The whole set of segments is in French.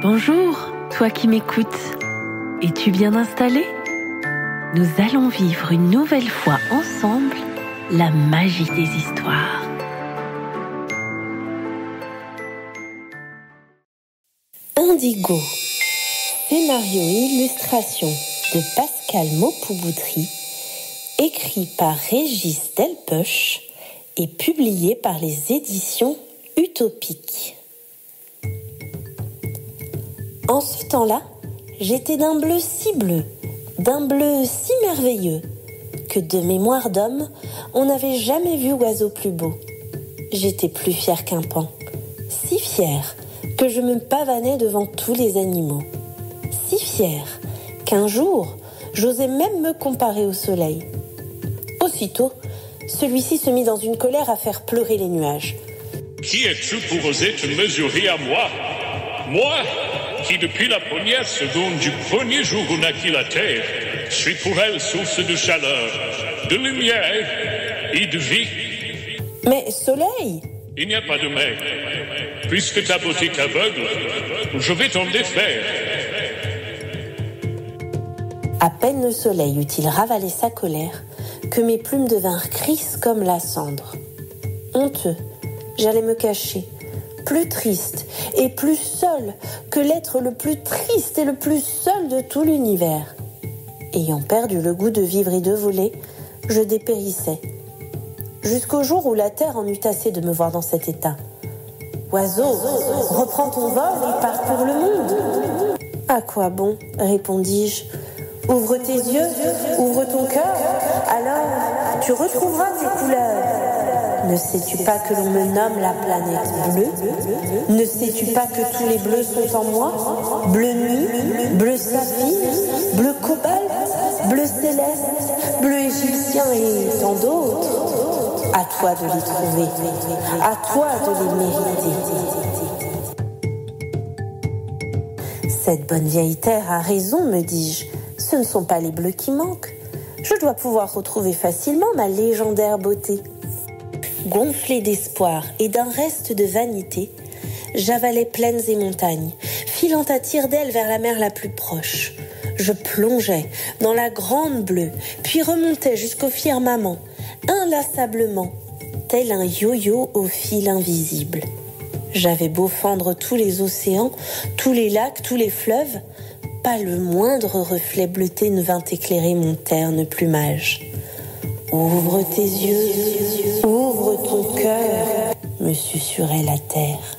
Bonjour, toi qui m'écoutes. Es-tu bien installé ? Nous allons vivre une nouvelle fois ensemble la magie des histoires. Indigo. Scénario et illustration de Pascal Maupoubouterie, écrit par Régis Delpech et publié par les éditions Utopiques. En ce temps-là, j'étais d'un bleu si bleu, d'un bleu si merveilleux, que de mémoire d'homme, on n'avait jamais vu oiseau plus beau. J'étais plus fière qu'un paon, si fière que je me pavanais devant tous les animaux, si fière qu'un jour, j'osais même me comparer au soleil. Aussitôt, celui-ci se mit dans une colère à faire pleurer les nuages. Qui es-tu pour oser te mesurer à moi ? Moi, qui depuis la première seconde du premier jour où naquit la terre, suis pour elle source de chaleur, de lumière et de vie. Mais soleil ! Il n'y a pas de mais. Puisque ta beauté t'aveugle, je vais t'en défaire. À peine le soleil eut-il ravalé sa colère que mes plumes devinrent grises comme la cendre. Honteux, j'allais me cacher, plus triste et plus seul que l'être le plus triste et le plus seul de tout l'univers. Ayant perdu le goût de vivre et de voler, je dépérissais. Jusqu'au jour où la terre en eut assez de me voir dans cet état. Oiseau, reprends ton vol et pars pour le monde. À quoi bon, répondis-je. Ouvre tes yeux, ouvre ton cœur, alors tu retrouveras tes couleurs. Ne sais-tu pas que l'on me nomme la planète bleue ? Ne sais-tu pas que tous les bleus sont en moi ? Bleu nuit, bleu saphir, bleu cobalt, bleu céleste, bleu égyptien et tant d'autres. À toi de les trouver, à toi de les mériter. Cette bonne vieille terre a raison, me dis-je. Ce ne sont pas les bleus qui manquent. Je dois pouvoir retrouver facilement ma légendaire beauté. Gonflé d'espoir et d'un reste de vanité, j'avalais plaines et montagnes, filant à tire-d'aile vers la mer la plus proche. Je plongeais dans la grande bleue, puis remontais jusqu'au firmament, inlassablement, tel un yo-yo au fil invisible. J'avais beau fendre tous les océans, tous les lacs, tous les fleuves, pas le moindre reflet bleuté ne vint éclairer mon terne plumage. Ouvre tes yeux, ouvre ton cœur, me susurrait la terre.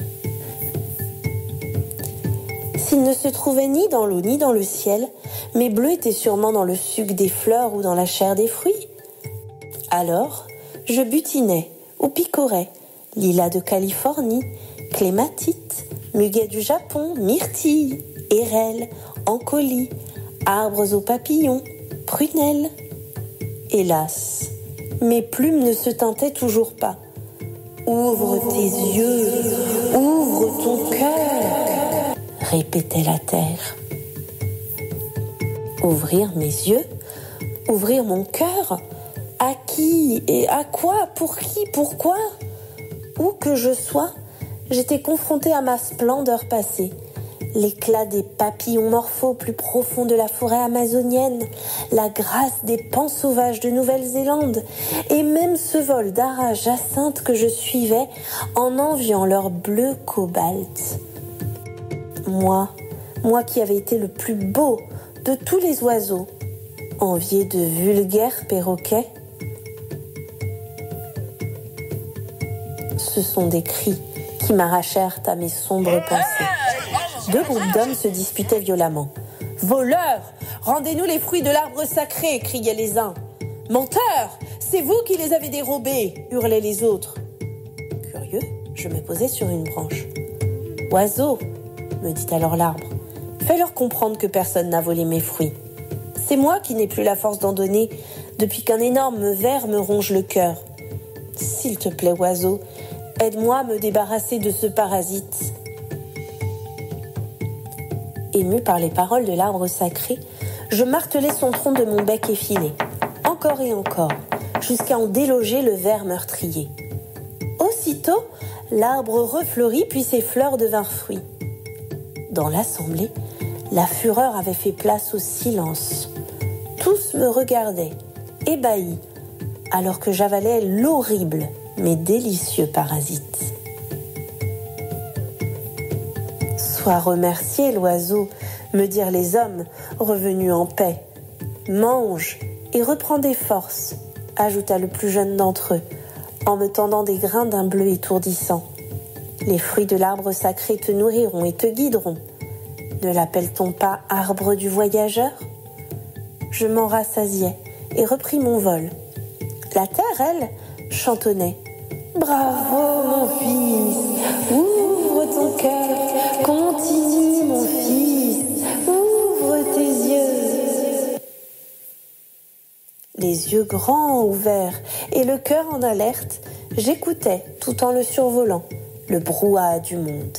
S'il ne se trouvait ni dans l'eau ni dans le ciel, mes bleus étaient sûrement dans le suc des fleurs ou dans la chair des fruits. Alors, je butinais ou picorais lilas de Californie, clématite, muguet du Japon, myrtille, érelle, encolie, arbres aux papillons, prunelles. Hélas, mes plumes ne se teintaient toujours pas. Ouvre tes yeux, ouvre ton cœur, répétait la terre. Ouvrir mes yeux, ouvrir mon cœur, à qui et à quoi, pour qui, pourquoi ? Où que je sois, j'étais confrontée à ma splendeur passée. L'éclat des papillons morphos plus profonds de la forêt amazonienne, la grâce des pans sauvages de Nouvelle-Zélande, et même ce vol d'ara jacinthe que je suivais en enviant leur bleu cobalt. Moi qui avais été le plus beau de tous les oiseaux, envié de vulgaires perroquets. Ce sont des cris qui m'arrachèrent à mes sombres pensées. 2 groupes d'hommes se disputaient violemment. « Voleurs, rendez-nous les fruits de l'arbre sacré !» criaient les uns. « Menteurs, c'est vous qui les avez dérobés !» hurlaient les autres. Curieux, je me posais sur une branche. « Oiseau, me dit alors l'arbre, fais-leur comprendre que personne n'a volé mes fruits. C'est moi qui n'ai plus la force d'en donner depuis qu'un énorme ver me ronge le cœur. S'il te plaît, oiseau, aide-moi à me débarrasser de ce parasite. » Ému par les paroles de l'arbre sacré, je martelais son tronc de mon bec effilé, encore et encore, jusqu'à en déloger le ver meurtrier. Aussitôt, l'arbre refleurit puis ses fleurs devinrent fruits. Dans l'assemblée, la fureur avait fait place au silence. Tous me regardaient, ébahis, alors que j'avalais l'horrible mais délicieux parasite. « Sois remercié, l'oiseau », me dirent les hommes, revenus en paix. « Mange et reprends des forces », ajouta le plus jeune d'entre eux, en me tendant des grains d'un bleu étourdissant. « Les fruits de l'arbre sacré te nourriront et te guideront. Ne l'appelle-t-on pas arbre du voyageur ?» Je m'en rassasiai et repris mon vol. La terre, elle, chantonnait. « Bravo, mon fils, ouvre ton cœur, continue, mon fils, ouvre tes yeux. » Les yeux grands ouverts et le cœur en alerte, j'écoutais, tout en le survolant, le brouhaha du monde.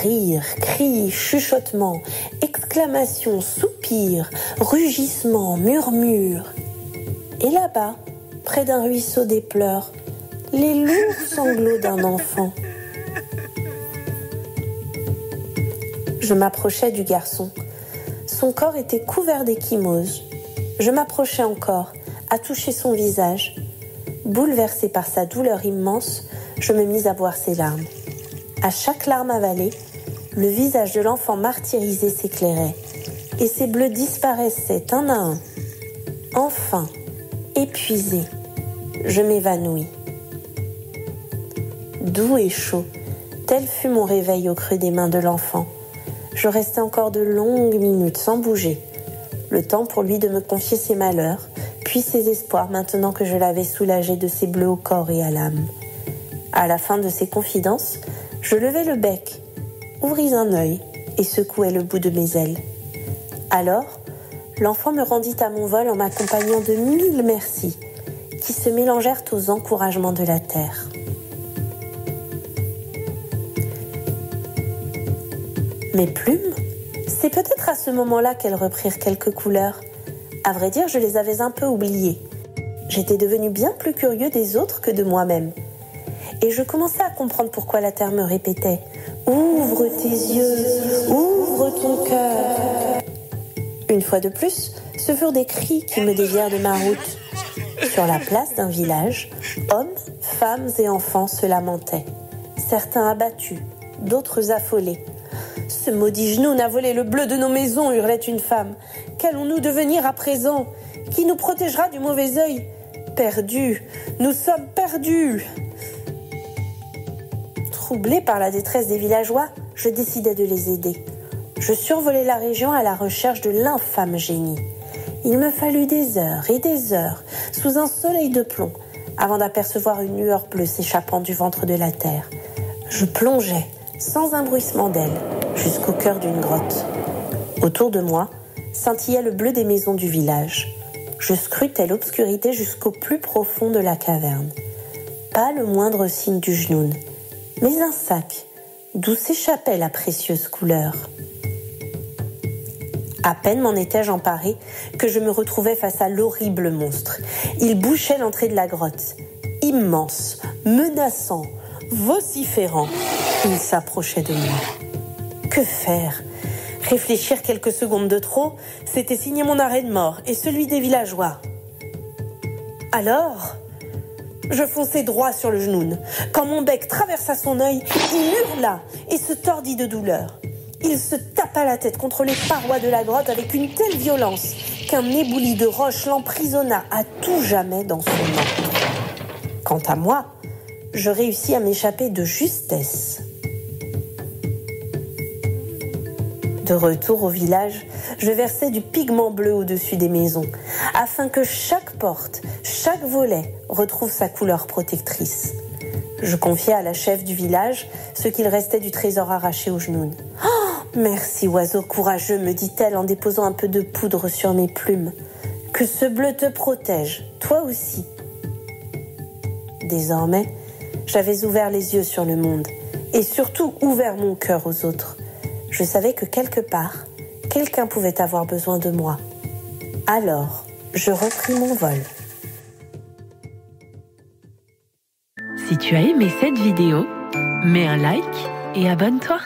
Rires, cris, chuchotements, exclamations, soupirs, rugissements, murmures. Et là-bas, près d'un ruisseau des pleurs, les lourds sanglots d'un enfant. Je m'approchai du garçon. Son corps était couvert d'échymoses. Je m'approchai encore, à toucher son visage. Bouleversée par sa douleur immense, je me mis à boire ses larmes. À chaque larme avalée, le visage de l'enfant martyrisé s'éclairait, et ses bleus disparaissaient un à un. Enfin, épuisée, je m'évanouis. Doux et chaud, tel fut mon réveil au creux des mains de l'enfant. Je restai encore de longues minutes sans bouger, le temps pour lui de me confier ses malheurs, puis ses espoirs maintenant que je l'avais soulagé de ses bleus au corps et à l'âme. À la fin de ses confidences, je levai le bec, ouvris un œil et secouai le bout de mes ailes. Alors, l'enfant me rendit à mon vol en m'accompagnant de 1000 merci, qui se mélangèrent aux encouragements de la terre. Mes plumes, c'est peut-être à ce moment-là qu'elles reprirent quelques couleurs. À vrai dire, je les avais un peu oubliées. J'étais devenu bien plus curieux des autres que de moi-même. Et je commençais à comprendre pourquoi la terre me répétait « Ouvre tes yeux, ouvre ton cœur ». Une fois de plus, ce furent des cris qui me dévièrent de ma route. Sur la place d'un village, hommes, femmes et enfants se lamentaient. Certains abattus, d'autres affolés. « Ce maudit Jnoun a volé le bleu de nos maisons », hurlait une femme. « Qu'allons-nous devenir à présent? Qui nous protégera du mauvais œil? Perdus, nous sommes perdus !» Troublée par la détresse des villageois, je décidai de les aider. Je survolai la région à la recherche de l'infâme génie. Il me fallut des heures et des heures, sous un soleil de plomb, avant d'apercevoir une lueur bleue s'échappant du ventre de la terre. Je plongeai, sans un bruissement d'ailes, jusqu'au cœur d'une grotte. Autour de moi, scintillait le bleu des maisons du village. Je scrutais l'obscurité jusqu'au plus profond de la caverne. Pas le moindre signe du Jnoun, mais un sac, d'où s'échappait la précieuse couleur. À peine m'en étais-je emparée que je me retrouvais face à l'horrible monstre. Il bouchait l'entrée de la grotte. Immense, menaçant, vociférant, il s'approchait de moi. Que faire? Réfléchir quelques secondes de trop, c'était signer mon arrêt de mort et celui des villageois. Alors, je fonçai droit sur le Jnoun. Quand mon bec traversa son œil, il hurla et se tordit de douleur. Il se tapa la tête contre les parois de la grotte avec une telle violence qu'un éboulis de roches l'emprisonna à tout jamais dans son antre. Quant à moi, je réussis à m'échapper de justesse. De retour au village, je versai du pigment bleu au-dessus des maisons, afin que chaque porte, chaque volet retrouve sa couleur protectrice. Je confiai à la chef du village ce qu'il restait du trésor arraché au Jnoun. « Oh, merci, oiseau courageux », me dit-elle en déposant un peu de poudre sur mes plumes. « Que ce bleu te protège, toi aussi. » Désormais, j'avais ouvert les yeux sur le monde et surtout ouvert mon cœur aux autres. Je savais que quelque part, quelqu'un pouvait avoir besoin de moi. Alors, je repris mon vol. Si tu as aimé cette vidéo, mets un like et abonne-toi.